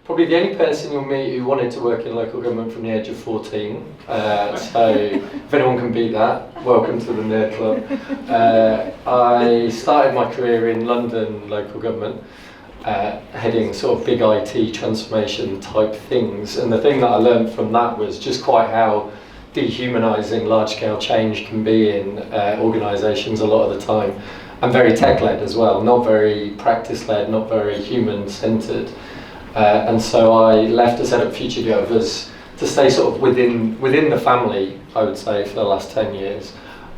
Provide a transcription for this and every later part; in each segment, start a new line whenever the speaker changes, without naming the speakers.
probably the only person you'll meet who wanted to work in local government from the age of 14. So if anyone can beat that, welcome to the Nerd Club. I started my career in London local government, heading sort of big IT transformation type things. And the thing that I learned from that was just quite how dehumanising large-scale change can be in organisations a lot of the time. And very tech-led as well, not very practice-led, not very human-centred. And so I left to set up Future Gov to stay sort of within the family, I would say, for the last 10 years.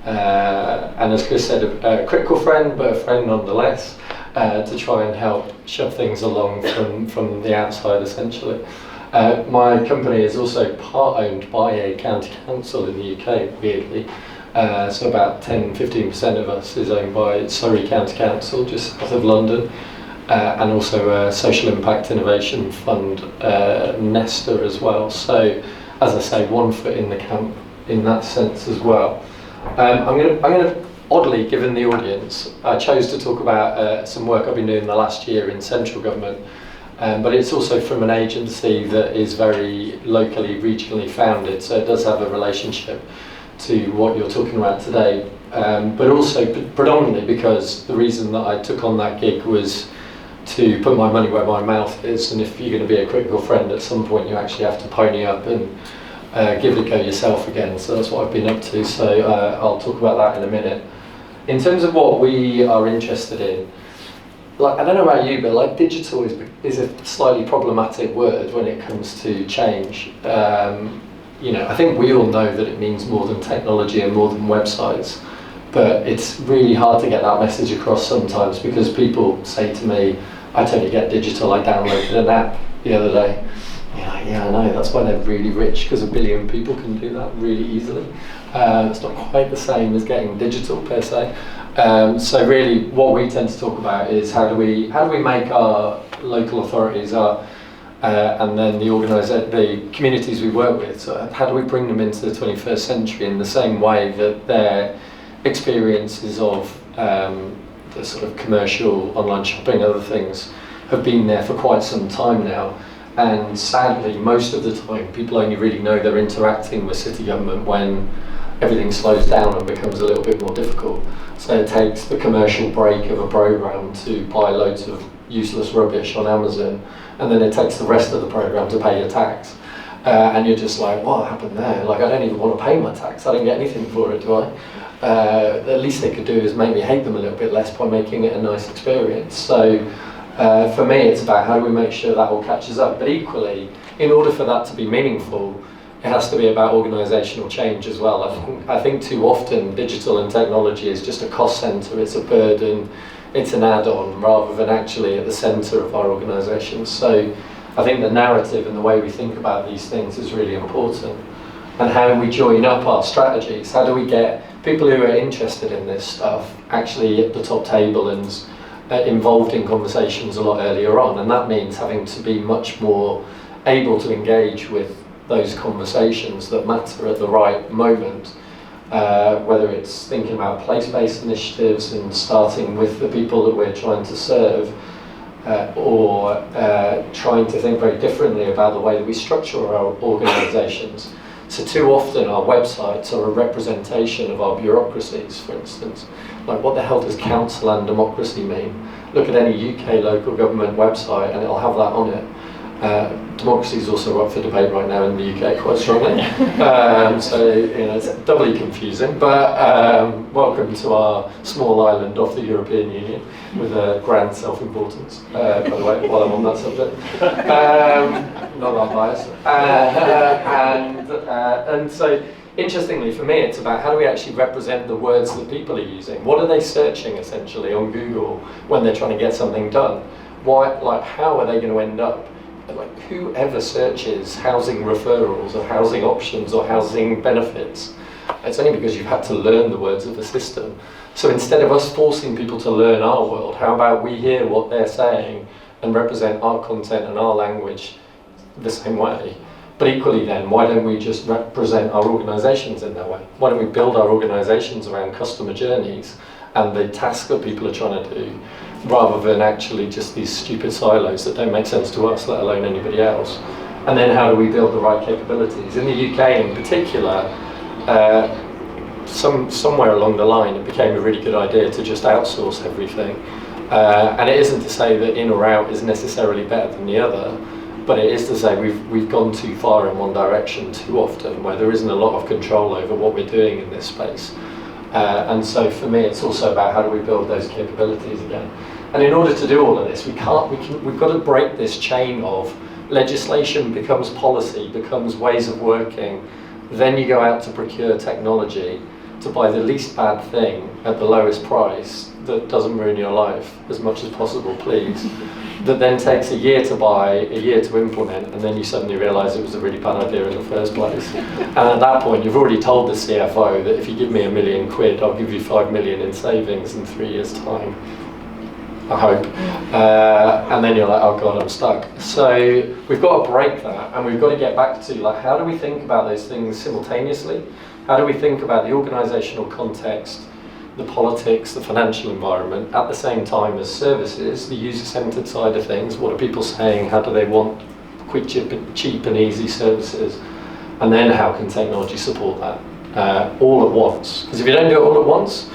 And as Chris said, a critical friend, but a friend nonetheless, to try and help shove things along from the outside, essentially. My company is also part owned by a county council in the UK, weirdly. So about 10-15% of us is owned by Surrey County Council, just south of London. And also a social impact innovation fund, Nesta as well. So, as I say, one foot in the camp in that sense as well. I'm gonna oddly, given the audience, I chose to talk about some work I've been doing the last year in central government, but it's also from an agency that is very locally, regionally founded, so it does have a relationship to what you're talking about today. But also predominantly because the reason that I took on that gig was to put my money where my mouth is, and if you're going to be a critical friend at some point, you actually have to pony up and give it a go yourself again. So that's what I've been up to. So I'll talk about that in a minute. In terms of what we are interested in, like I don't know about you, but like digital is a slightly problematic word when it comes to change. You know, I think we all know that it means more than technology and more than websites. But it's really hard to get that message across sometimes because people say to me, I totally get digital, I downloaded an app the other day. Yeah, I know, that's why they're really rich, because 1 billion people can do that really easily. It's not quite the same as getting digital per se. So really what we tend to talk about is how do we make our local authorities, and then the communities we work with, so how do we bring them into the 21st century in the same way that their experiences of the sort of commercial online shopping, other things, have been there for quite some time now. And sadly, most of the time, people only really know they're interacting with city government when everything slows down and becomes a little bit more difficult. So it takes the commercial break of a programme to buy loads of useless rubbish on Amazon, and then it takes the rest of the programme to pay your tax. And you're just like, what happened there? Like, I don't even want to pay my tax. I don't get anything for it, do I? The least they could do is make me hate them a little bit less by making it a nice experience. So for me, it's about how do we make sure that all catches up. But equally, in order for that to be meaningful, it has to be about organisational change as well. I think too often digital and technology is just a cost centre, it's a burden, it's an add-on, rather than actually at the centre of our organisations. So I think the narrative and the way we think about these things is really important. And how we join up our strategies. How do we get people who are interested in this stuff actually at the top table and involved in conversations a lot earlier on? And that means having to be much more able to engage with those conversations that matter at the right moment. Whether it's thinking about place-based initiatives and starting with the people that we're trying to serve, or trying to think very differently about the way that we structure our organisations. So too often our websites are a representation of our bureaucracies, for instance. Like, what the hell does council and democracy mean? Look at any UK local government website and it'll have that on it. Democracy is also up for debate right now in the UK quite strongly. So it's doubly confusing, but welcome to our small island off the European Union with a grand self-importance, by the way, while I'm on that subject. Not that biased. And so, interestingly for me, it's about how do we actually represent the words that people are using? What are they searching essentially on Google when they're trying to get something done? How are they going to end up? Like, whoever searches housing referrals or housing options or housing benefits, it's only because you've had to learn the words of the system. So instead of us forcing people to learn our world, how about we hear what they're saying and represent our content and our language the same way? But equally then, why don't we just represent our organisations in that way? Why don't we build our organisations around customer journeys and the task that people are trying to do, rather than actually just these stupid silos that don't make sense to us, let alone anybody else. And then how do we build the right capabilities? In the UK in particular, somewhere along the line it became a really good idea to just outsource everything. And it isn't to say that in or out is necessarily better than the other, but it is to say we've gone too far in one direction too often, where there isn't a lot of control over what we're doing in this space. And so for me, it's also about how do we build those capabilities again. And in order to do all of this, we've got to break this chain of legislation becomes policy, becomes ways of working, then you go out to procure technology to buy the least bad thing at the lowest price that doesn't ruin your life as much as possible, please. That then takes a year to buy, a year to implement, and then you suddenly realise it was a really bad idea in the first place. And at that point, you've already told the CFO that if you give me £1 million, I'll give you 5 million in savings in 3 years' time. I hope. And then you're like, oh God, I'm stuck. So we've got to break that, and we've got to get back to like, how do we think about those things simultaneously? How do we think about the organisational context, the politics, the financial environment, at the same time as services, the user-centred side of things? What are people saying? How do they want quick, cheap and easy services? And then how can technology support that all at once? Because if you don't do it all at once,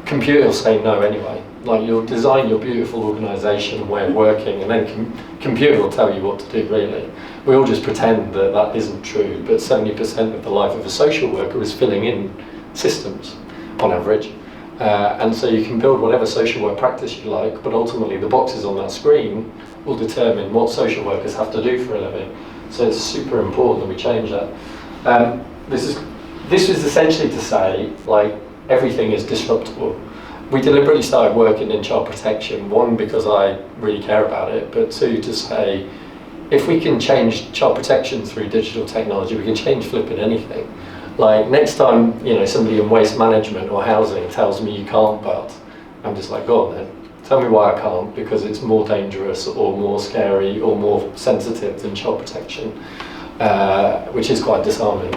computer will say no anyway. Like, you'll design your beautiful organisation way of working, and then computer will tell you what to do, really. We all just pretend that that isn't true, but 70% of the life of a social worker is filling in systems, on average. And so you can build whatever social work practice you like, but ultimately the boxes on that screen will determine what social workers have to do for a living. So it's super important that we change that. This is essentially to say, like, everything is disruptable. We deliberately started working in child protection, one, because I really care about it, but two, to say, if we can change child protection through digital technology, we can change flipping anything. Like, next time, somebody in waste management or housing tells me you can't, but I'm just like, go on then, tell me why I can't, because it's more dangerous or more scary or more sensitive than child protection, which is quite disarming,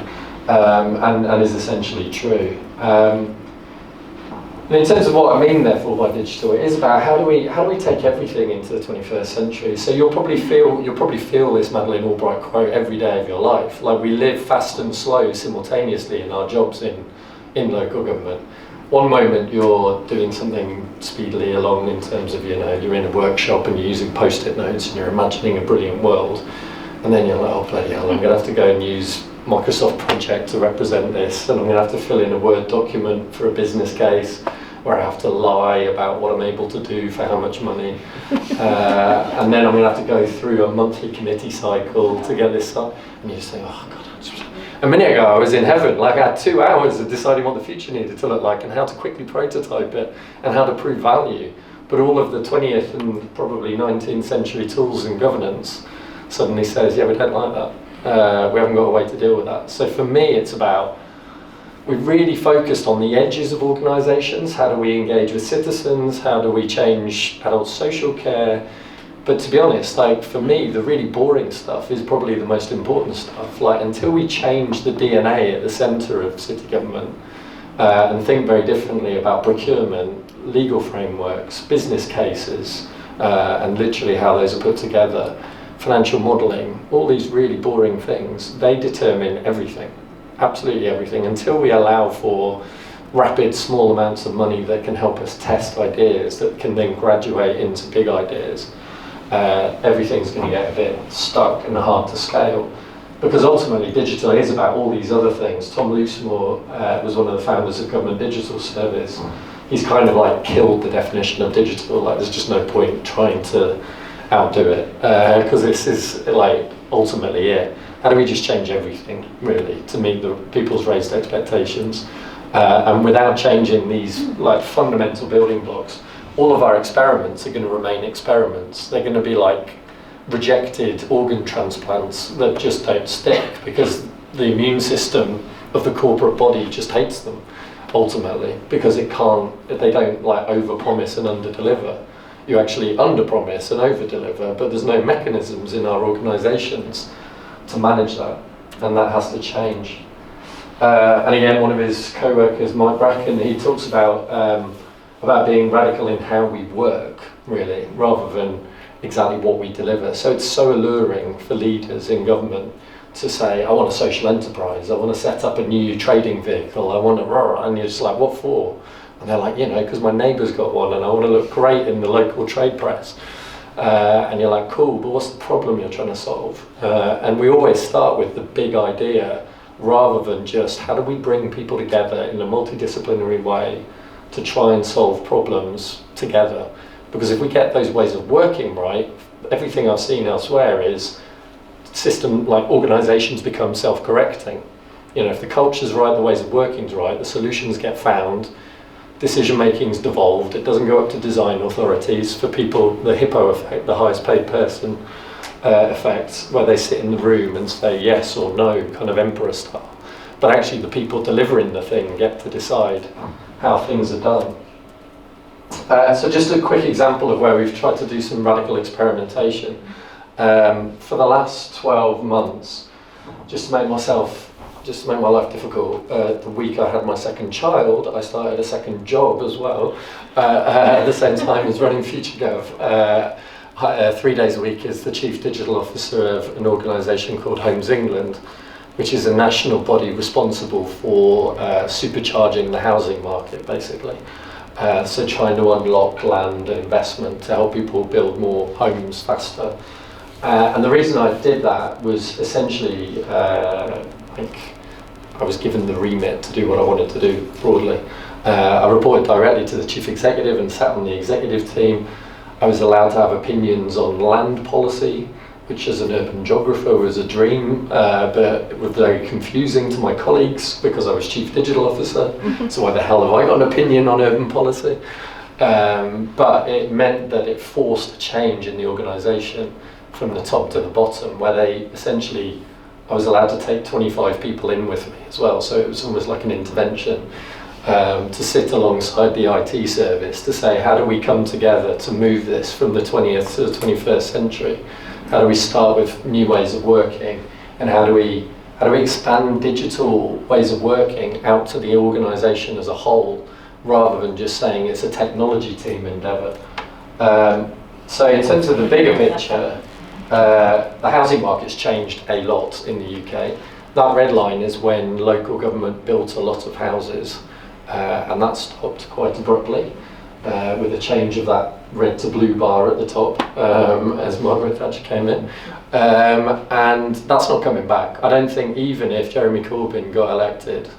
and is essentially true. And in terms of what I mean, therefore, by digital, it is about how do we take everything into the 21st century. So you'll probably feel this Madeleine Albright quote every day of your life. Like, we live fast and slow simultaneously in our jobs in local government. One moment you're doing something speedily along in terms of, you're in a workshop and you're using post-it notes and you're imagining a brilliant world, and then you're like, oh bloody hell, I'm going to have to go and use Microsoft Project to represent this, and I'm going to have to fill in a Word document for a business case where I have to lie about what I'm able to do for how much money, and then I'm going to have to go through a monthly committee cycle to get this up, and you just think, oh God. A minute ago I was in heaven. Like, I had 2 hours of deciding what the future needed to look like and how to quickly prototype it and how to prove value, but all of the 20th and probably 19th century tools and governance suddenly says, yeah, we don't like that. We haven't got a way to deal with that. So for me, it's about, we've really focused on the edges of organisations. How do we engage with citizens? How do we change adult social care? But to be honest, like, for me, the really boring stuff is probably the most important stuff. Like, until we change the DNA at the centre of city government and think very differently about procurement, legal frameworks, business cases, and literally how those are put together, financial modelling, all these really boring things, they determine everything, absolutely everything. Until we allow for rapid, small amounts of money that can help us test ideas that can then graduate into big ideas, everything's going to get a bit stuck and hard to scale. Because ultimately, digital is about all these other things. Tom Loosemore was one of the founders of Government Digital Service. He's kind of like killed the definition of digital. Like, there's just no point trying to outdo it, because this is like ultimately it. How do we just change everything, really, to meet the people's raised expectations, and without changing these like fundamental building blocks? All of our experiments are going to remain experiments. They're going to be like rejected organ transplants that just don't stick, because the immune system of the corporate body just hates them, ultimately, because they don't like overpromise and underdeliver. You actually underpromise and overdeliver, but there's no mechanisms in our organisations to manage that, and that has to change. And again, one of his co-workers, Mike Bracken, he talks about being radical in how we work, really, rather than exactly what we deliver. So it's so alluring for leaders in government to say, I want a social enterprise, I want to set up a new trading vehicle, I want to, and you're just like, what for? And they're like, because my neighbour's got one and I want to look great in the local trade press. And you're like, cool, but what's the problem you're trying to solve? And we always start with the big idea rather than just how do we bring people together in a multidisciplinary way to try and solve problems together. Because if we get those ways of working right, everything I've seen elsewhere is organisations become self-correcting. If the culture's right, the ways of working's right, the solutions get found, decision making's devolved, it doesn't go up to design authorities for people, the hippo effect, the highest paid person effect, where they sit in the room and say yes or no, kind of emperor style. But actually the people delivering the thing get to decide how things are done. So just a quick example of where we've tried to do some radical experimentation. For the last 12 months, just to make my life difficult, the week I had my second child, I started a second job as well, at the same time as running FutureGov. 3 days a week as the Chief Digital Officer of an organisation called Homes England, which is a national body responsible for supercharging the housing market, basically. So trying to unlock land and investment to help people build more homes faster. And the reason I did that was essentially, I was given the remit to do what I wanted to do broadly. I reported directly to the chief executive and sat on the executive team. I was allowed to have opinions on land policy, which as an urban geographer was a dream, but it was very confusing to my colleagues because I was chief digital officer. So why the hell have I got an opinion on urban policy? But it meant that it forced a change in the organisation from the top to the bottom, where I was allowed to take 25 people in with me as well, so it was almost like an intervention to sit alongside the IT service to say, how do we come together to move this from the 20th to the 21st century? How do we start with new ways of working, and how do we expand digital ways of working out to the organisation as a whole, rather than just saying it's a technology team endeavour. So in terms of the bigger picture, the housing market's changed a lot in the UK. That red line is when local government built a lot of houses, and that stopped quite abruptly with a change of that red to blue bar at the top as Margaret Thatcher came in. And that's not coming back. I don't think even if Jeremy Corbyn got elected,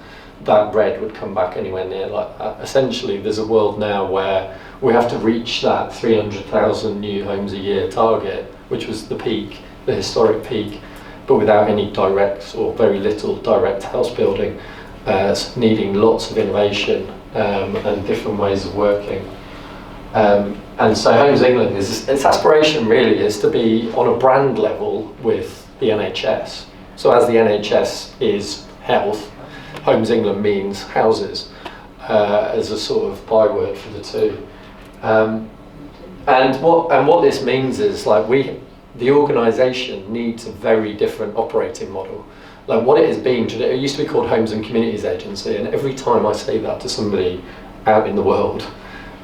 that red would come back anywhere near like that. Essentially, there's a world now where we have to reach that 300,000 new homes a year target, which was the peak, the historic peak, but without any direct or very little direct house building, needing lots of innovation and different ways of working. And so Homes England, its aspiration really is to be on a brand level with the NHS. So as the NHS is health, Homes England means houses as a sort of byword for the two. And what this means is the organisation needs a very different operating model. Like what it has been, it used to be called Homes and Communities Agency, and every time I say that to somebody out in the world,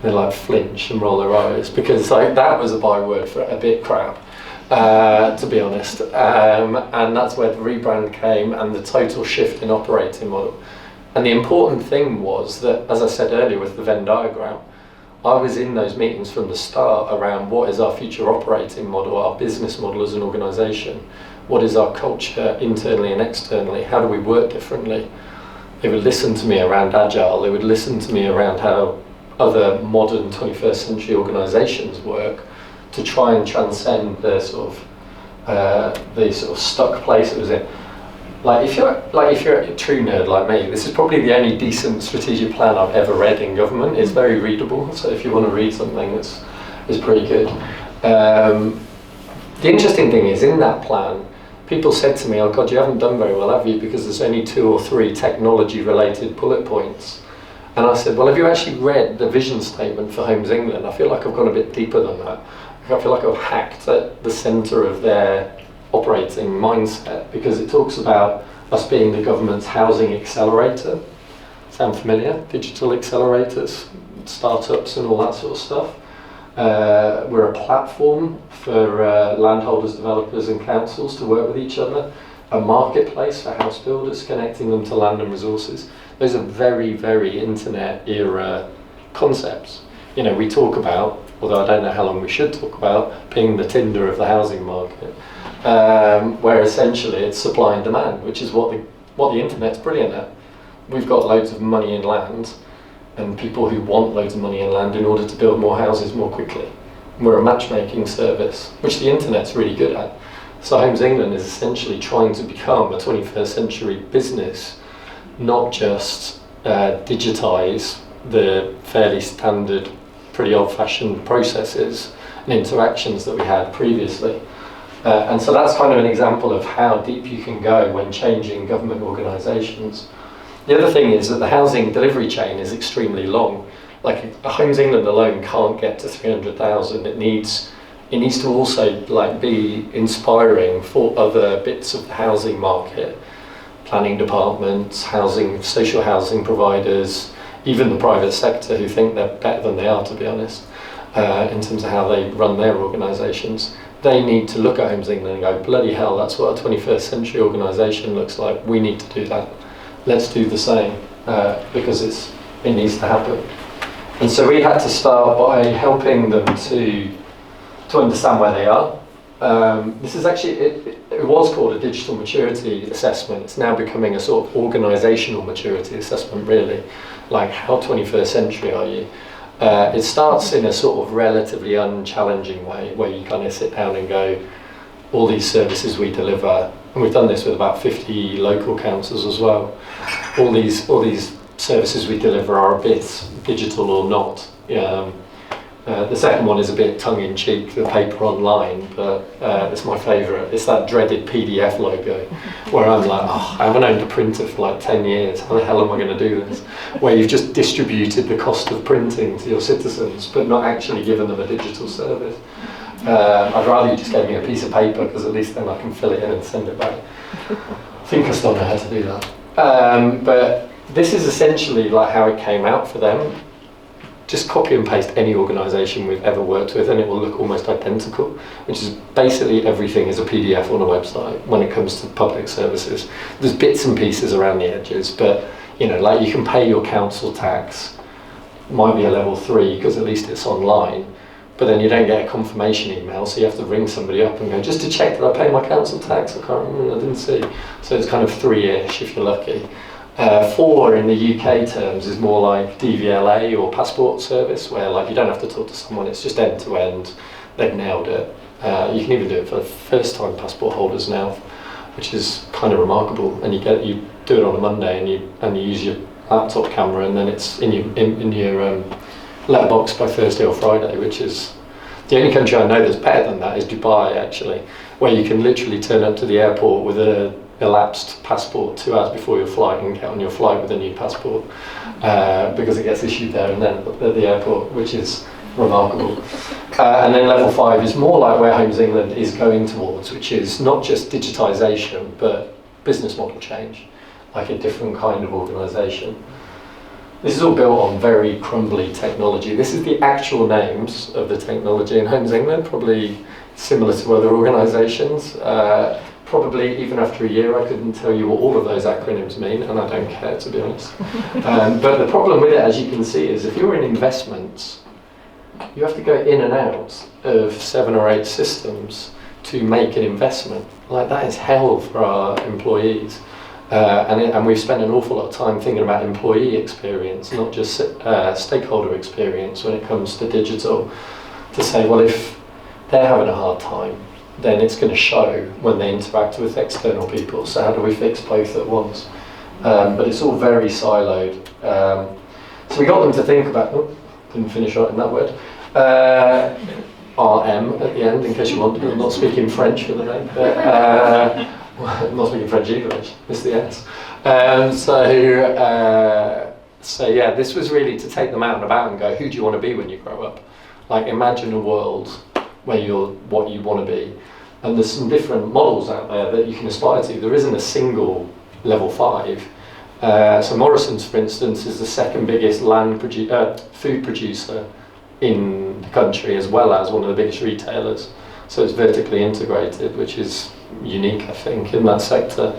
they like flinch and roll their eyes, because that was a byword for a bit crap, to be honest. And that's where the rebrand came and the total shift in operating model. And the important thing was that, as I said earlier with the Venn diagram, I was in those meetings from the start around what is our future operating model, our business model as an organisation, what is our culture internally and externally, how do we work differently. They would listen to me around Agile, they would listen to me around how other modern 21st century organisations work to try and transcend the sort of stuck place it was in. If you're a true nerd like me, this is probably the only decent strategic plan I've ever read in government. It's very readable, so if you want to read something, it's pretty good. The interesting thing is, in that plan, people said to me, oh God, you haven't done very well, have you? Because there's only 2 or 3 technology-related bullet points. And I said, well, have you actually read the vision statement for Homes England? I feel like I've gone a bit deeper than that. I feel like I've hacked at the centre of their operating mindset, because it talks about us being the government's housing accelerator. Sound familiar? Digital accelerators, startups and all that sort of stuff. We're a platform for landholders, developers and councils to work with each other, a marketplace for house builders, connecting them to land and resources. Those are very, very internet era concepts. You know, we talk about, although I don't know how long we should talk about, being the Tinder of the housing market, where essentially it's supply and demand, which is what the internet's brilliant at. We've got loads of money in land and people who want loads of money in land in order to build more houses more quickly. We're a matchmaking service, which the internet's really good at. So Homes England is essentially trying to become a 21st century business, not just digitise the fairly standard, pretty old-fashioned processes and interactions that we had previously. And so that's kind of an example of how deep you can go when changing government organisations. The other thing is that the housing delivery chain is extremely long. Like Homes England alone can't get to 300,000. It needs to also like be inspiring for other bits of the housing market, planning departments, housing, social housing providers, even the private sector who think they're better than they are, to be honest, in terms of how they run their organisations. They need to look at Homes England and go, bloody hell, that's what a 21st century organisation looks like. We need to do that. Let's do the same, because it needs to happen. And so we had to start by helping them to understand where they are. This is actually, it was called a digital maturity assessment. It's now becoming a sort of organisational maturity assessment, really. Like, how 21st century are you? It starts in a sort of relatively unchallenging way, where you kind of sit down and go, all these services we deliver, and we've done this with about 50 local councils as well, all these services we deliver are a bit digital or not. The second one is a bit tongue-in-cheek, the paper online, but it's my favourite. It's that dreaded PDF logo, where I'm like, oh, I haven't owned a printer for like 10 years, how the hell am I going to do this? Where you've just distributed the cost of printing to your citizens, but not actually given them a digital service. I'd rather you just gave me a piece of paper, because at least then I can fill it in and send it back. I think I still know how to do that. But this is essentially like how it came out for them. Just copy and paste any organisation we've ever worked with and it will look almost identical, which is basically everything is a PDF on a website when it comes to public services. There's bits and pieces around the edges, but you know, like you can pay your council tax, might be a level 3 because at least it's online, but then you don't get a confirmation email, so you have to ring somebody up and go, just to check that I pay my council tax, I can't remember, I didn't see. So it's kind of 3-ish if you're lucky. 4 in the UK terms is more like DVLA or passport service, where like you don't have to talk to someone, it's just end to end, they've nailed it. You can even do it for first time passport holders now, which is kind of remarkable, and you do it on a Monday and you use your laptop camera and then it's in your letterbox by Thursday or Friday, which is the only country I know that's better than that is Dubai, actually, where you can literally turn up to the airport with a elapsed passport 2 hours before your flight and get on your flight with a new passport, because it gets issued there and then at the airport, which is remarkable. And then level 5 is more like where Homes England is going towards, which is not just digitisation but business model change, like a different kind of organisation. This is all built on very crumbly technology. This is the actual names of the technology in Homes England, probably similar to other organisations. Probably even after a year I couldn't tell you what all of those acronyms mean, and I don't care, to be honest. But the problem with it, as you can see, is if you're in investments, you have to go in and out of 7 or 8 systems to make an investment. Like, that is hell for our employees. And we've spent an awful lot of time thinking about employee experience, not just stakeholder experience when it comes to digital, to say, well, if they're having a hard time, then it's going to show when they interact with external people. So how do we fix both at once? But it's all very siloed. So we got them to think about, didn't finish writing that word, RM at the end, in case you want to. I'm not speaking French for the day, but I'm not speaking French either, I missed the S. So yeah, this was really to take them out and about and go, who do you want to be when you grow up? Like, imagine a world where you're what you want to be. And there's some different models out there that you can aspire to. There isn't a single level 5. So Morrison's, for instance, is the second biggest food producer in the the country, as well as one of the biggest retailers. So it's vertically integrated, which is unique, I think, in that sector.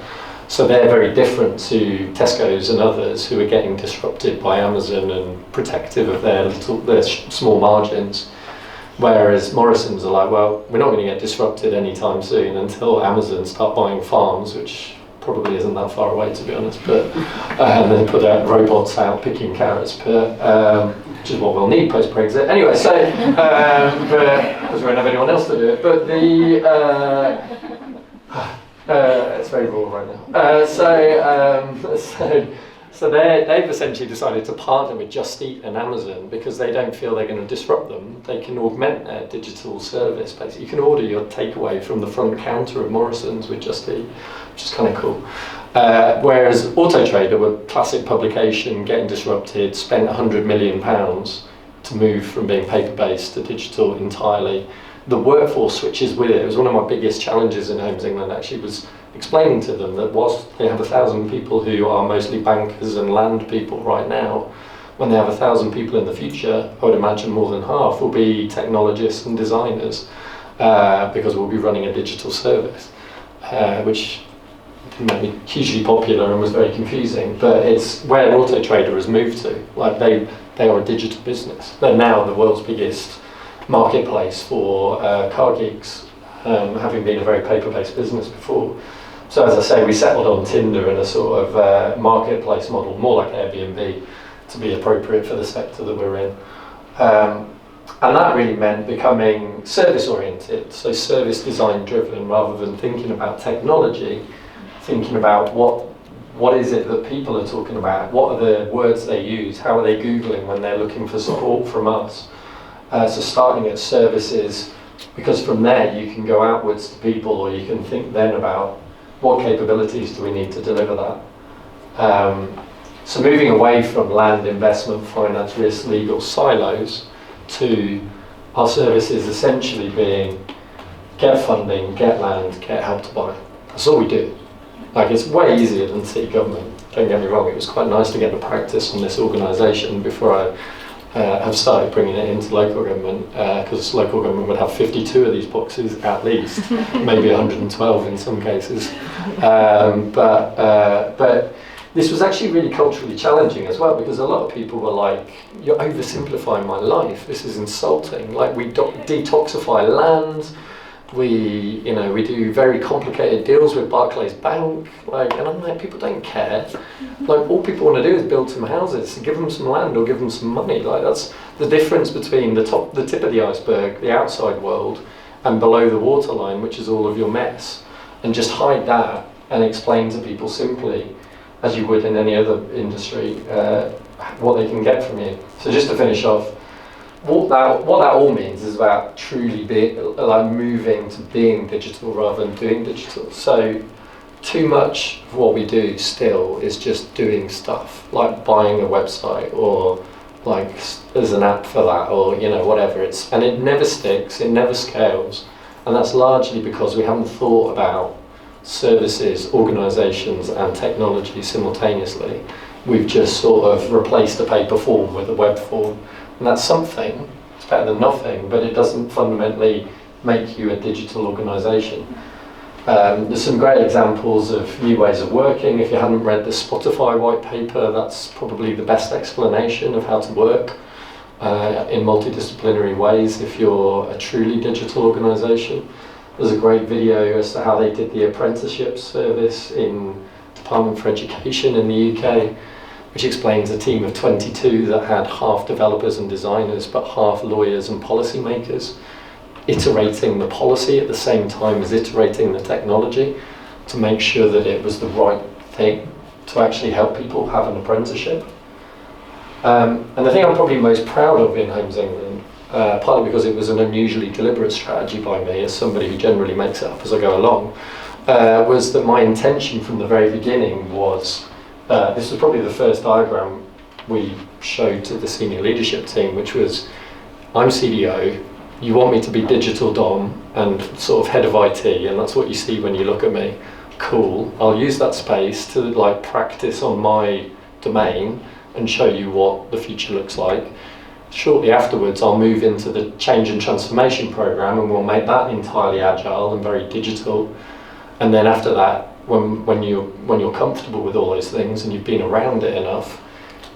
So they're very different to Tesco's and others who are getting disrupted by Amazon and protective of their small margins. Whereas Morrisons are like, well, we're not going to get disrupted anytime soon until Amazon start buying farms, which probably isn't that far away, to be honest. But and then put out robots out picking carrots, which is what we'll need post-Brexit. Anyway, so because we won't have anyone else to do it. But it's very raw right now. So they've essentially decided to partner with Just Eat and Amazon because they don't feel they're going to disrupt them. They can augment their digital service. Basically, you can order your takeaway from the front counter of Morrisons with Just Eat, which is kind of cool. Whereas Auto Trader were classic publication, getting disrupted, spent £100 million to move from being paper-based to digital entirely. The workforce switches with it. It was one of my biggest challenges in Homes England, actually, was explaining to them that whilst they have 1,000 people who are mostly bankers and land people right now, when they have 1,000 people in the future, I would imagine more than half will be technologists and designers, because we'll be running a digital service, which made me hugely popular and was very confusing. But it's where Auto Trader has moved to. Like they are a digital business. They're now the world's biggest marketplace for car geeks, having been a very paper-based business before. So as I say, we settled on Tinder in a sort of marketplace model, more like Airbnb, to be appropriate for the sector that we're in. And that really meant becoming service-oriented, so service design-driven, rather than thinking about technology, thinking about what is it that people are talking about, what are the words they use, how are they Googling when they're looking for support from us. So starting at services, because from there you can go outwards to people, or you can think then about what capabilities do we need to deliver that. So moving away from land, investment, finance, risk, legal silos to our services essentially being get funding, get land, get help to buy. That's all we do. Like, it's way easier than city government, don't get me wrong. It was quite nice to get the practice on this organisation before I have started bringing it into local government, because local government would have 52 of these boxes at least, maybe 112 in some cases. But this was actually really culturally challenging as well, because a lot of people were like, you're oversimplifying my life, this is insulting. Like, we detoxify land, we do very complicated deals with Barclays Bank, and I'm like, people don't care. Like, all people want to do is build some houses, give them some land or give them some money. Like, that's the difference between the tip of the iceberg, the outside world, and below the waterline, which is all of your mess. And just hide that and explain to people simply, as you would in any other industry, what they can get from you. So just to finish off, what that all means is about truly moving to being digital rather than doing digital. So too much of what we do still is just doing stuff, like buying a website, or like there's an app for that, or whatever. And it never sticks, it never scales, and that's largely because we haven't thought about services, organisations and technology simultaneously. We've just sort of replaced a paper form with a web form. And that's something, it's better than nothing, but it doesn't fundamentally make you a digital organisation. There's some great examples of new ways of working. If you haven't read the Spotify white paper, that's probably the best explanation of how to work in multidisciplinary ways if you're a truly digital organisation. There's a great video as to how they did the apprenticeship service in Department for Education in the UK, which explains a team of 22 that had half developers and designers, but half lawyers and policymakers, iterating the policy at the same time as iterating the technology to make sure that it was the right thing to actually help people have an apprenticeship. And the thing I'm probably most proud of in Homes England, partly because it was an unusually deliberate strategy by me as somebody who generally makes it up as I go along, was that my intention from the very beginning was, this was probably the first diagram we showed to the senior leadership team, which was, I'm CDO, you want me to be digital dom and sort of head of IT, and that's what you see when you look at me. Cool, I'll use that space to practice on my domain and show you what the future looks like. shortly afterwards, I'll move into the change and transformation program, and we'll make that entirely agile and very digital. And then after that, when you're comfortable with all those things and you've been around it enough,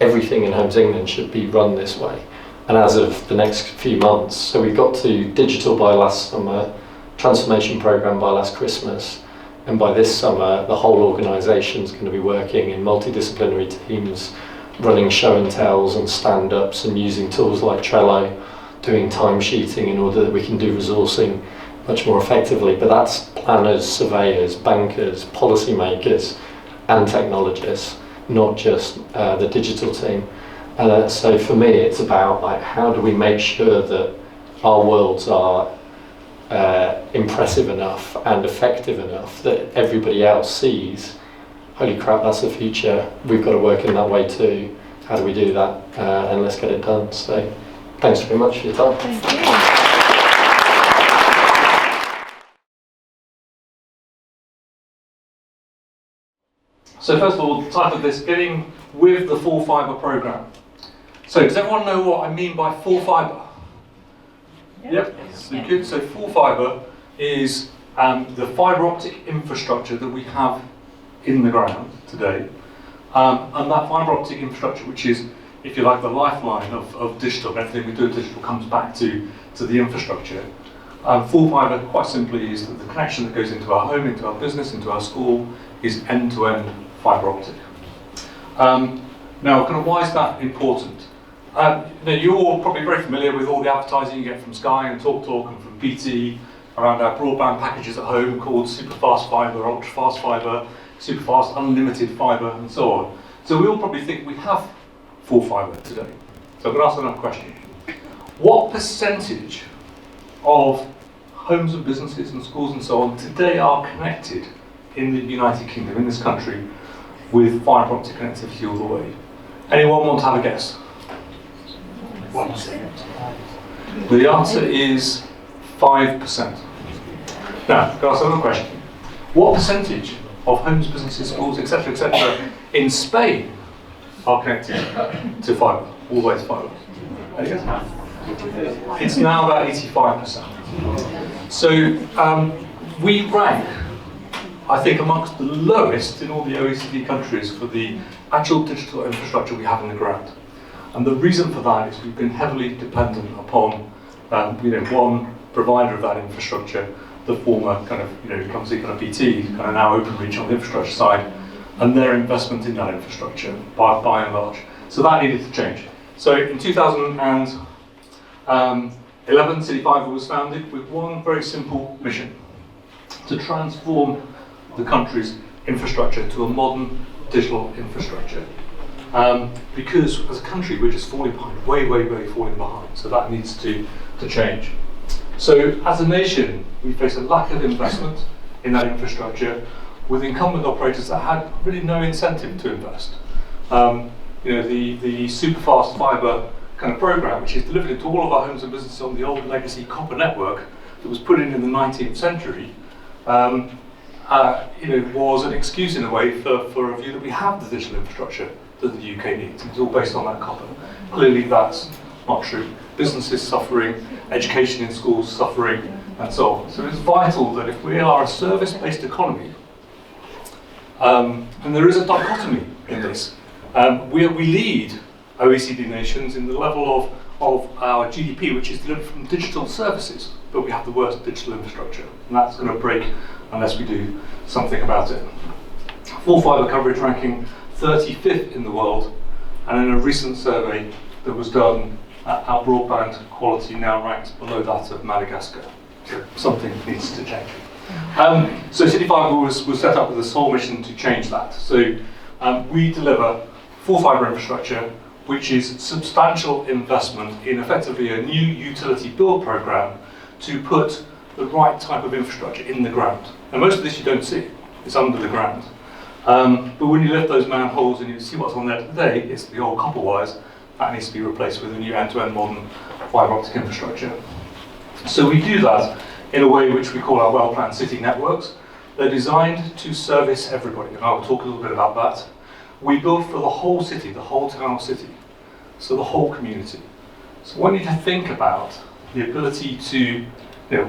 everything in Homes England should be run this way. And as of the next few months, so we got to digital by last summer, transformation program by last Christmas, and by this summer, the whole organisation's going to be working in multidisciplinary teams, running show and tells and stand-ups and using tools like Trello, doing timesheeting in order that we can do resourcing much more effectively. But that's planners, surveyors, bankers, policymakers and technologists, not just the digital team. So for me, it's about like, how do we make sure that our worlds are impressive enough and effective enough that everybody else sees, holy crap, that's the future, we've got to work in that way too. How do we do that? And let's get it done. So thanks very much for your time.
Thank you.
So first of all, the title of this, Getting with the Full Fibre Programme. So does everyone know what I mean by full fibre? Yep. So good. So full fibre is the fibre optic infrastructure that we have in the ground today. And that fibre optic infrastructure, which is, if you like, the lifeline of digital, everything we do digital comes back to the infrastructure. Full fibre, quite simply, is the connection that goes into our home, into our business, into our school, is end-to-end fibre optic. Now, kind of why is that important? You're all probably very familiar with all the advertising you get from Sky and TalkTalk and from BT around our broadband packages at home called super fast fibre, ultra fast fibre, super fast unlimited fibre, and so on. So we all probably think we have full fibre today. So I'm going to ask another question. What percentage of homes and businesses and schools and so on today are connected in the United Kingdom, in this country, with fibre optic connectivity all the way? Anyone want to have a guess? 1%. The answer is 5%. Now, can I ask another question? What percentage of homes, businesses, schools, etc., in Spain are connected to fibre, all the way to fibre? Any guess? It's now about 85%. So we rank, I think, amongst the lowest in all the OECD countries for the actual digital infrastructure we have in the ground. And the reason for that is we've been heavily dependent upon one provider of that infrastructure, the former kind of, company kind of BT, kind of now OpenReach on the infrastructure side, and their investment in that infrastructure by and large. So that needed to change. So in 2011, City Fibre was founded with one very simple mission: to transform the country's infrastructure to a modern digital infrastructure. Because as a country, we're just falling behind, way falling behind. So that needs to change. So as a nation, we face a lack of investment in that infrastructure, with incumbent operators that had really no incentive to invest. The super fast fibre kind of program, which is delivered into all of our homes and businesses on the old legacy copper network that was put in the 19th century, was an excuse in a way for a view that we have the digital infrastructure that the UK needs. It's all based on that copper. Clearly that's not true. Businesses suffering, education in schools suffering, and so on. So it's vital that if we are a service-based economy, and there is a dichotomy in this, we lead OECD nations in the level of our GDP, which is delivered from digital services, but we have the worst digital infrastructure, and that's going to break unless we do something about it. Full fibre coverage ranking 35th in the world, and in a recent survey that was done, our broadband quality now ranks below that of Madagascar. So something needs to change. So City Fibre was set up with a sole mission to change that. So we deliver full fibre infrastructure, which is substantial investment in effectively a new utility build programme to put the right type of infrastructure in the ground. And most of this you don't see, it's under the ground. But when you lift those manholes and you see what's on there today, it's the old copper wires, that needs to be replaced with a new end-to-end modern fibre optic infrastructure. So we do that in a way which we call our well-planned city networks. They're designed to service everybody, and I'll talk a little bit about that. We build for the whole city, the whole town or city, so the whole community. So we need to think about the ability to,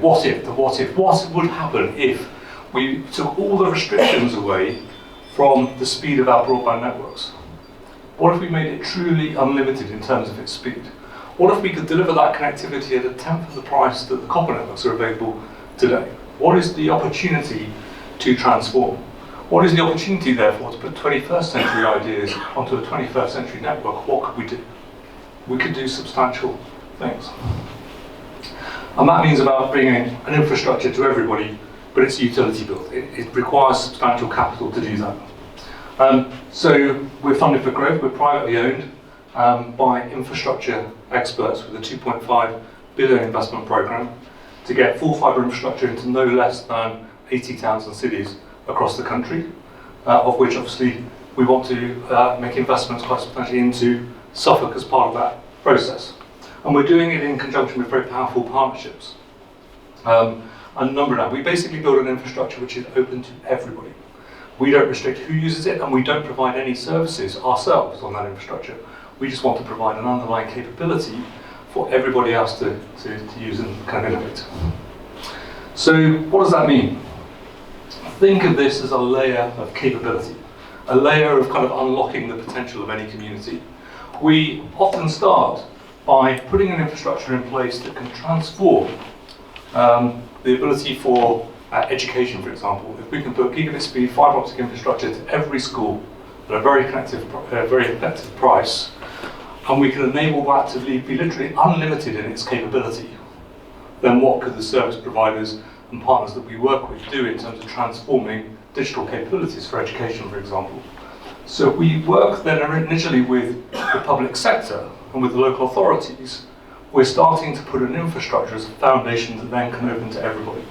what would happen if we took all the restrictions away from the speed of our broadband networks? What if we made it truly unlimited in terms of its speed? What if we could deliver that connectivity at a tenth of the price that the copper networks are available today? What is the opportunity to transform? What is the opportunity, therefore, to put 21st century ideas onto a 21st century network? What could we do? We could do substantial things. And that means about bringing an infrastructure to everybody, but it's utility built. It requires substantial capital to do that. So we're funded for growth. We're privately owned by infrastructure experts with a 2.5 billion investment program to get full fibre infrastructure into no less than 80 towns and cities across the country, of which obviously we want to make investments quite substantially into Suffolk as part of that process. And we're doing it in conjunction with very powerful partnerships. A number of them. We basically build an infrastructure which is open to everybody. We don't restrict who uses it, and we don't provide any services ourselves on that infrastructure. We just want to provide an underlying capability for everybody else to use and kind of innovate. So what does that mean? Think of this as a layer of capability, a layer of kind of unlocking the potential of any community. We often start by putting an infrastructure in place that can transform the ability for education, for example. If we can put gigabit speed fibre optic infrastructure to every school at a very effective price, and we can enable that to be literally unlimited in its capability, then what could the service providers and partners that we work with do in terms of transforming digital capabilities for education, for example? So we work then initially with the public sector and with the local authorities. We're starting to put an infrastructure as a foundation that then can open to everybody.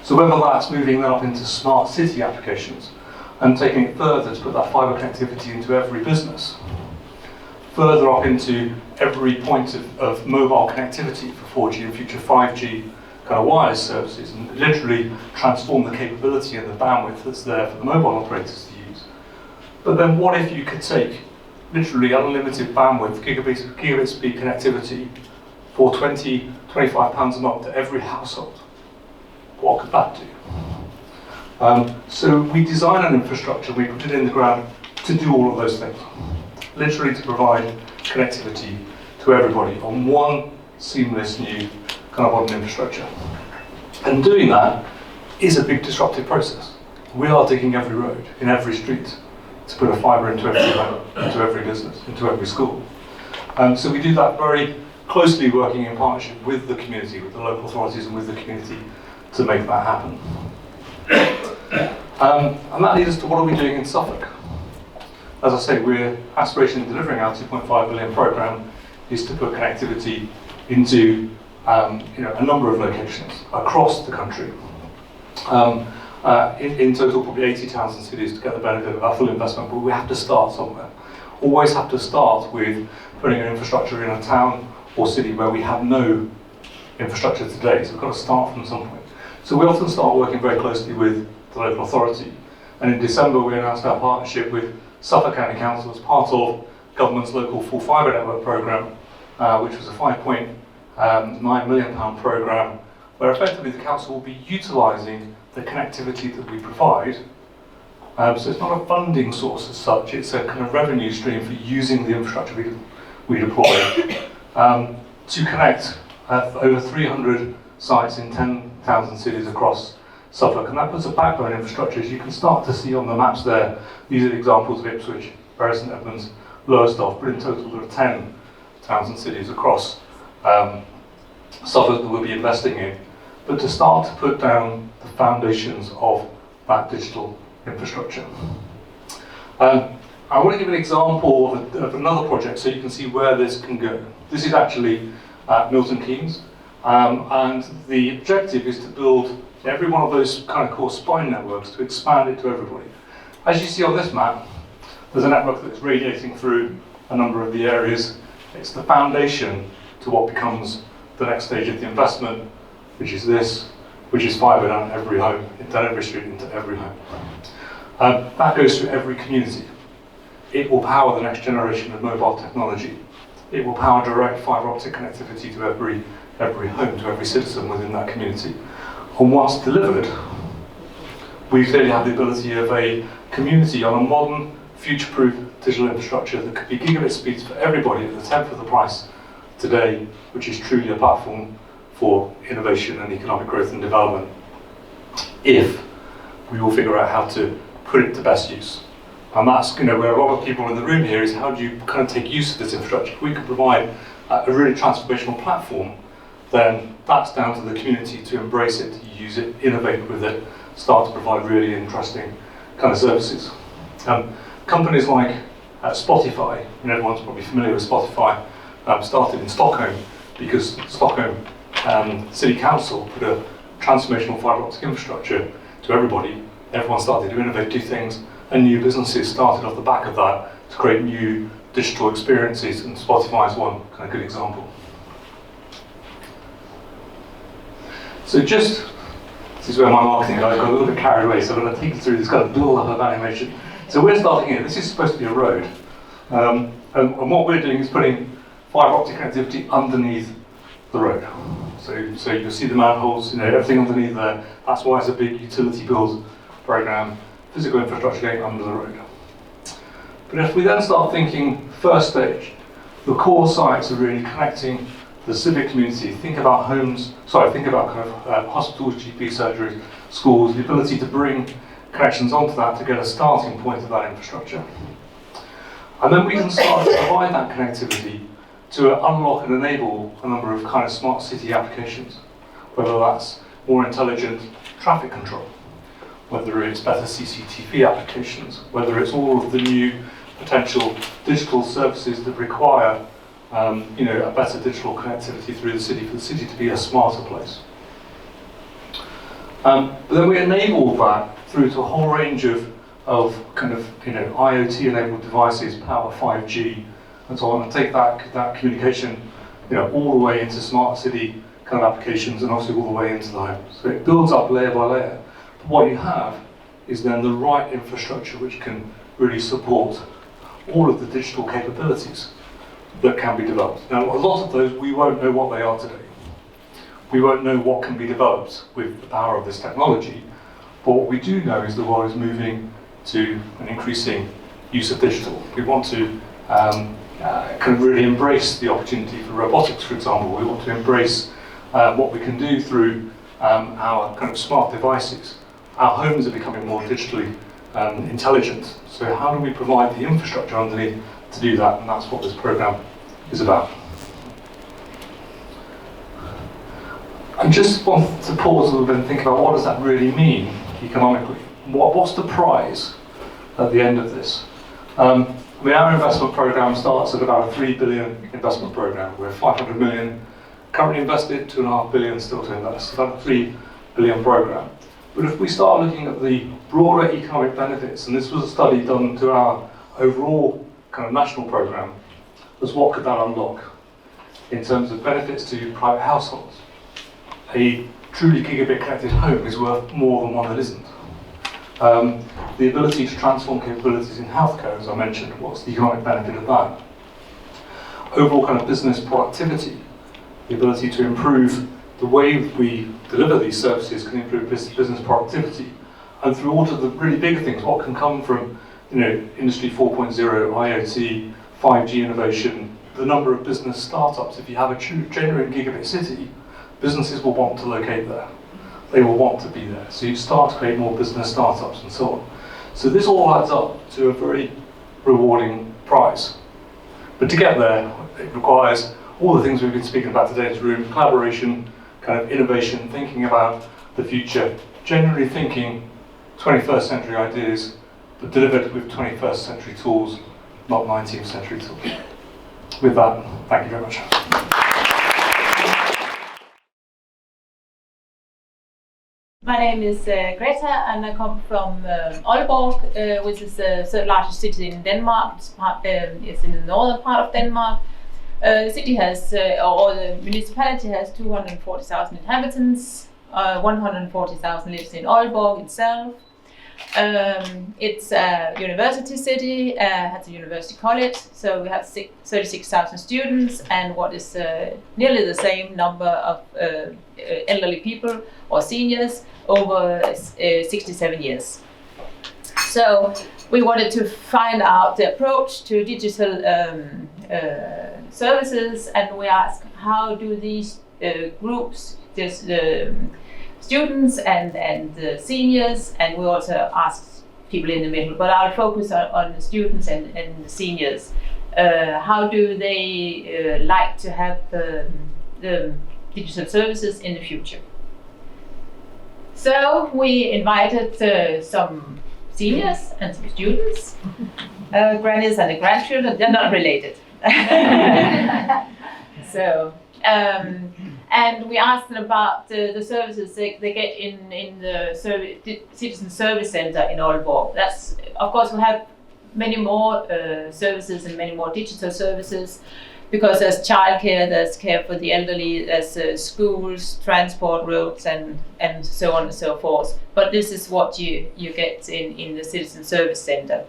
So whether that's moving that up into smart city applications and taking it further to put that fibre connectivity into every business, further up into every point of mobile connectivity for 4G and future 5G kind of wireless services, and literally transform the capability and the bandwidth that's there for the mobile operators to use. But then what if you could take literally unlimited bandwidth, gigabit speed connectivity for £20, £25 a month to every household? What could that do? So we design an infrastructure, we put it in the ground to do all of those things. Literally to provide connectivity to everybody on one seamless new kind of modern infrastructure. And doing that is a big disruptive process. We are digging every road, in every street, to put a fibre into every home, into every business, into every school. So we do that very closely, working in partnership with the community, with the local authorities and with the community to make that happen. And that leads us to what are we doing in Suffolk? As I say, we're aspirationally delivering our 2.5 billion programme is to put connectivity into a number of locations across the country. In total, probably 80 towns and cities to get the benefit of our full investment, but we have to start somewhere. Always have to start with putting an infrastructure in a town or city where we have no infrastructure today, so we've got to start from some point. So we often start working very closely with the local authority, and in December we announced our partnership with Suffolk County Council as part of government's local full fibre network programme, which was a £5.9 million programme, where effectively the council will be utilising the connectivity that we provide. So it's not a funding source as such, it's a kind of revenue stream for using the infrastructure we deploy to connect over 300 sites in 10 towns and cities across Suffolk, and that puts a backbone infrastructure, as you can start to see on the maps there. These are examples of Ipswich, Bury St Edmunds, Lowestoft, but in total there are 10 towns and cities across Suffolk that we'll be investing in, but to start to put down the foundations of that digital infrastructure. I want to give an example of another project so you can see where this can go. This is actually Milton Keynes, and the objective is to build every one of those kind of core spine networks to expand it to everybody. As you see on this map, there's a network that's radiating through a number of the areas. It's the foundation to what becomes the next stage of the investment, which is this, which is fibre down every home, down every street, into every home. That goes through every community. It will power the next generation of mobile technology. it will power direct fibre optic connectivity to every home, to every citizen within that community. And once delivered, we clearly have the ability of a community on a modern, future-proof digital infrastructure that could be gigabit speeds for everybody at the tenth of the price today, which is truly a platform for innovation and economic growth and development, if we all figure out how to put it to best use. And that's where a lot of people in the room here is, how do you kind of take use of this infrastructure? If we can provide a really transformational platform, then that's down to the community to embrace it, to use it, innovate with it, start to provide really interesting kind of services. Companies like Spotify, and everyone's probably familiar with Spotify, started in Stockholm because Stockholm City Council put a transformational fibre optic infrastructure to everybody. Everyone started to innovate, do things, and new businesses started off the back of that to create new digital experiences, and Spotify is one kind of good example. So this is where my marketing guy got a little bit carried away, so I'm going to take you through this kind of build-up of animation. So we're starting here. This is supposed to be a road. And what we're doing is putting fibre optic connectivity underneath the road. So you'll see the manholes, everything underneath there. That's why it's a big utility build program, physical infrastructure going under the road. But if we then start thinking first stage, the core sites are really connecting the civic community. Think about think about kind of hospitals, GP surgeries, schools, the ability to bring connections onto that to get a starting point of that infrastructure. And then we can start to provide that connectivity to unlock and enable a number of kind of smart city applications, whether that's more intelligent traffic control, whether it's better CCTV applications, whether it's all of the new potential digital services that require a better digital connectivity through the city, for the city to be a smarter place. But then we enable that through to a whole range of kind of IoT-enabled devices, power 5G, and so on, and take that communication all the way into smart city kind of applications, and obviously all the way into the home. So it builds up layer by layer. But what you have is then the right infrastructure which can really support all of the digital capabilities that can be developed. Now, a lot of those, we won't know what they are today. We won't know what can be developed with the power of this technology, but what we do know is the world is moving to an increasing use of digital. We want to kind of really embrace the opportunity for robotics, for example. We want to embrace what we can do through our kind of smart devices. Our homes are becoming more digitally intelligent. So how do we provide the infrastructure underneath to do that? And that's what this program is about. I just want to pause a little bit and think about, what does that really mean economically? What's the prize at the end of this? Our investment program starts at about a 3 billion investment program. We're 500 million currently invested, 2.5 billion still to invest. About a 3 billion program. But if we start looking at the broader economic benefits, and this was a study done to our overall kind of national program, was what could that unlock in terms of benefits to private households? A truly gigabit connected home is worth more than one that isn't. The ability to transform capabilities in healthcare, as I mentioned, what's the economic benefit of that? Overall kind of business productivity, the ability to improve the way we deliver these services can improve business productivity. And through all of the really big things, what can come from Industry 4.0, IoT, 5G innovation, the number of business startups. If you have a genuine gigabit city, businesses will want to locate there. They will want to be there. So you start to create more business startups and so on. So this all adds up to a very rewarding prize. But to get there, it requires all the things we've been speaking about today in this room: collaboration, kind of innovation, thinking about the future, generally thinking 21st century ideas, but delivered with 21st century tools, not 19th century tools. With that, thank you very much.
My name is Greta, and I come from Aalborg, which is the third largest city in Denmark. It's in the northern part of Denmark. The city has, or the municipality has 240,000 inhabitants. 140,000 lives in Aalborg itself. It's a university city, has a university college, so we have 36,000 students and what is nearly the same number of elderly people or seniors over 67 years. So we wanted to find out the approach to digital services, and we asked how do these groups, just students and the seniors, and we also asked people in the middle, but I'll focus on the students and the seniors. How do they like to have the digital services in the future? So we invited some seniors and some students, grannies and the grandchildren. They're not related. So. And we asked them about the services they get in the Citizen Service Center in Aalborg. That's, of course, we have many more services and many more digital services, because there's childcare, there's care for the elderly, there's schools, transport roads, and so on and so forth. But this is what you get in the Citizen Service Center.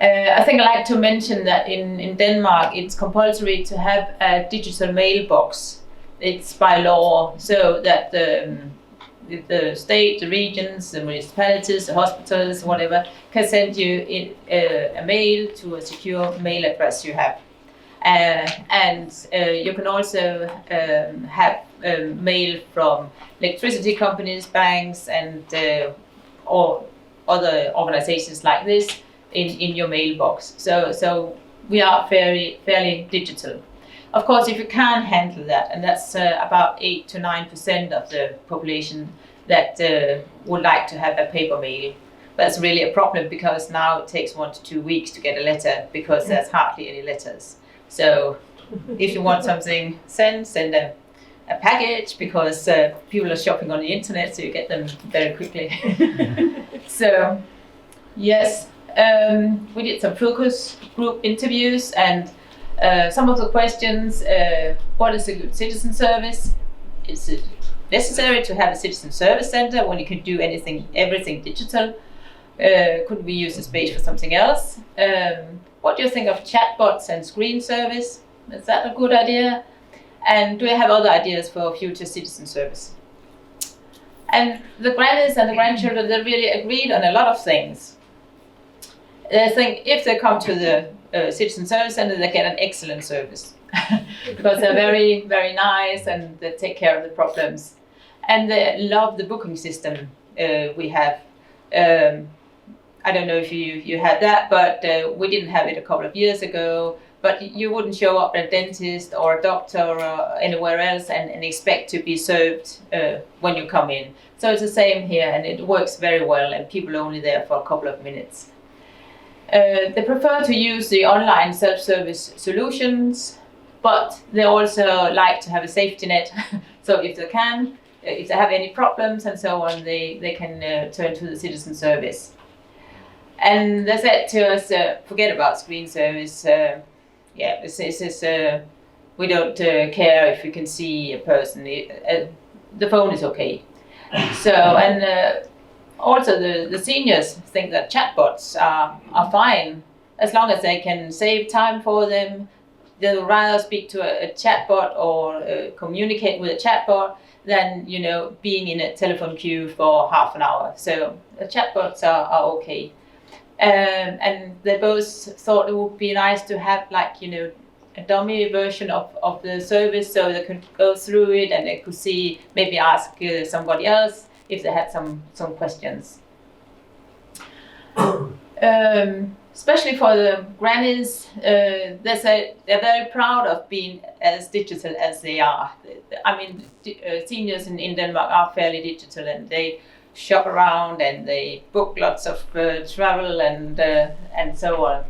I think I'd like to mention that in Denmark it's compulsory to have a digital mailbox. It's by law, so that the state, the regions, the municipalities, the hospitals, whatever, can send you a mail to a secure mail address you have. And you can also have mail from electricity companies, banks, and or other organizations like this in your mailbox. So we are fairly digital. Of course, if you can't handle that, and that's about 8 to 9% of the population that would like to have a paper mail, that's really a problem, because now it takes 1 to 2 weeks to get a letter, because there's hardly any letters. So if you want something send a package, because people are shopping on the internet, so you get them very quickly. So yes, we did some focus group interviews, and some of the questions, what is a good citizen service? Is it necessary to have a citizen service center when you can do everything digital? Could we use the space for something else? What do you think of chatbots and screen service? Is that a good idea? And do you have other ideas for future citizen service? And the grannies and the grandchildren, they really agreed on a lot of things. They think if they come to the Citizen Service Center, they get an excellent service because they're very, very nice and they take care of the problems. And they love the booking system we have. I don't know if you had that, but we didn't have it a couple of years ago. But you wouldn't show up at a dentist or a doctor or anywhere else and expect to be served when you come in. So it's the same here, and it works very well, and people are only there for a couple of minutes. They prefer to use the online self-service solutions, but they also like to have a safety net. So if they have any problems and so on, they can turn to the citizen service. And they said to us, forget about screen service. We don't care if you can see a person. The phone is okay. So, and also the seniors think that chatbots are fine as long as they can save time for them. They'll rather speak to a chatbot or communicate with a chatbot than being in a telephone queue for half an hour. So the chatbots are okay. And they both thought it would be nice to have a dummy version of the service, so they could go through it and they could see, maybe ask somebody else if they had some questions. Especially for the grannies, they say they're very proud of being as digital as they are. I mean, seniors in Denmark are fairly digital, and they shop around and they book lots of travel and so on.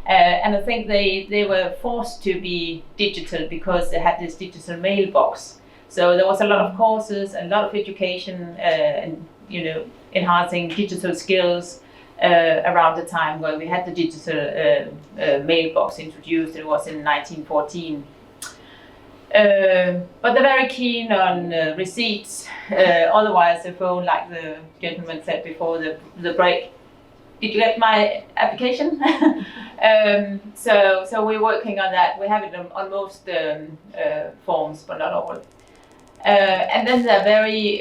And I think they were forced to be digital because they had this digital mailbox. So there was a lot of courses, a lot of education, and enhancing digital skills around the time where we had the digital mailbox introduced. It was in 1914. But they're very keen on receipts. Otherwise, the phone, like the gentleman said before the break, did you get my application? So we're working on that. We have it on most forms, but not all. And then they're very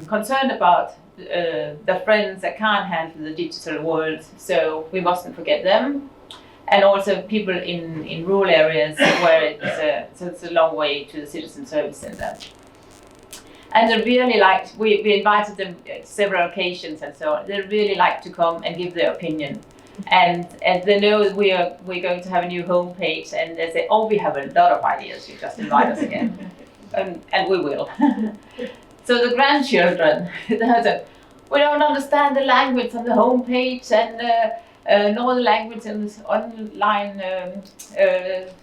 concerned about the friends that can't handle the digital world, so we mustn't forget them. And also people in rural areas where it's a long way to the citizen service centre. And they really liked, we invited them at several occasions and so on. They really like to come and give their opinion. And they know we're going to have a new homepage, and they say, oh, we have a lot of ideas, you just invite us again. And we will. So the grandchildren, we don't understand the language on the homepage and nor the language and online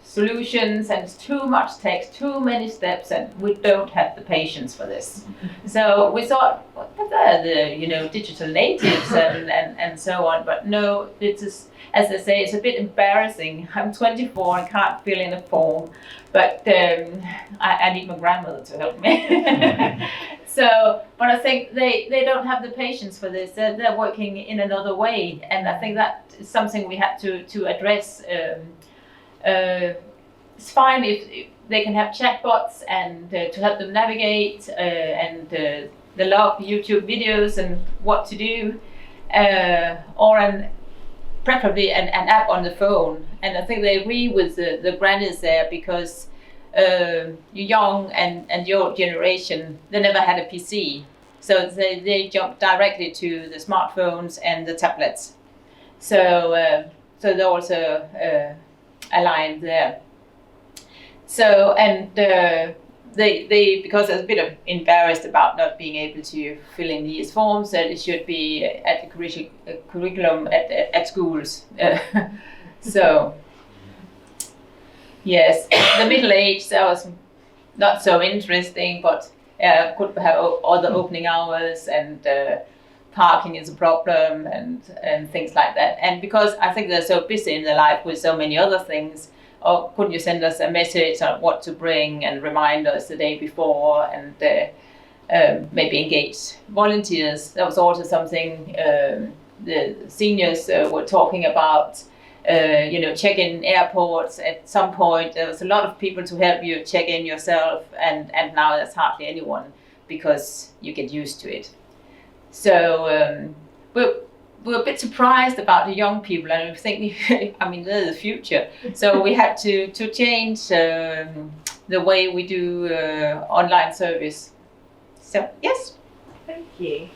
solutions, and it's too much text, too many steps, and we don't have the patience for this. So we thought, well, they're the digital natives and so on, but no, it is, as I say, it's a bit embarrassing. I'm 24 and can't fill in a form, but I need my grandmother to help me. But I think they don't have the patience for this. They're working in another way, and I think that is something we have to address. It's fine if they can have chatbots and to help them navigate, and they love YouTube videos and what to do, or preferably an app on the phone. And I think they agree with the grannies there, because you're young and your generation, they never had a PC. So they jumped directly to the smartphones and the tablets. So they're also aligned there. So, and they because they're a bit of embarrassed about not being able to fill in these forms, that it should be at the curriculum at schools. So, yes, the middle age, that was not so interesting, but could have other opening hours, and parking is a problem, and things like that. And because I think they're so busy in their life with so many other things, or couldn't you send us a message on what to bring and remind us the day before, and maybe engage volunteers. That was also something the seniors were talking about. Check-in airports. At some point, there was a lot of people to help you check in yourself, and now there's hardly anyone, because you get used to it. So we're a bit surprised about the young people, and we think, I mean, they're the future. So we had to change the way we do online service. So yes.
Thank you.